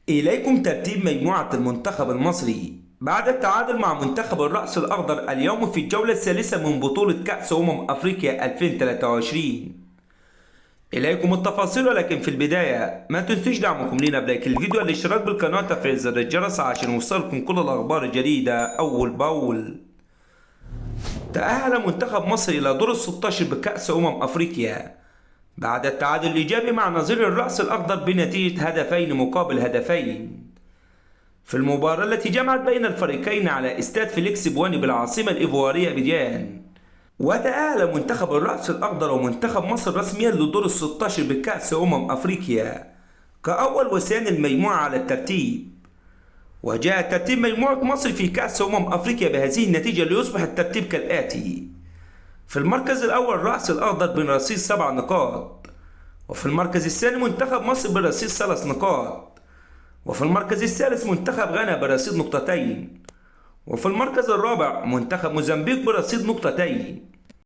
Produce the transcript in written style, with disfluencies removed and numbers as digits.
إليكم ترتيب مجموعة المنتخب المصري بعد التعادل مع منتخب الرأس الأخضر اليوم في الجولة الثالثة من بطولة كأس أفريقيا 2023. إليكم التفاصيل، ولكن في البداية ما تنسوش دعمكم لنا بلايك الفيديو والاشتراك بالقناة وتفعيل زر الجرس عشان يوصلكم كل الأخبار الجديدة أول بأول. تأهل منتخب مصر إلى دور ال16 بكأس أفريقيا بعد التعادل الإيجابي مع نظير الرأس الأخضر بنتيجة هدفين مقابل هدفين في المباراة التي جمعت بين الفريقين على استاد فيليكس بواني بالعاصمة الإيفوارية أبيجان. وتأهل منتخب الرأس الأخضر ومنتخب مصر رسميا لدور ال16 بكأس أفريقيا كأول وثاني المجموعة على الترتيب. وجاء ترتيب مجموعة مصر في كأس أفريقيا بهذه النتيجة ليصبح الترتيب كالآتي: في المركز الأول الرأس الأخضر برصيد 7 نقاط، وفي المركز الثاني منتخب مصر برصيد 3 نقاط، وفي المركز الثالث منتخب غانا برصيد نقطتين، وفي المركز الرابع منتخب موزمبيق برصيد نقطتين،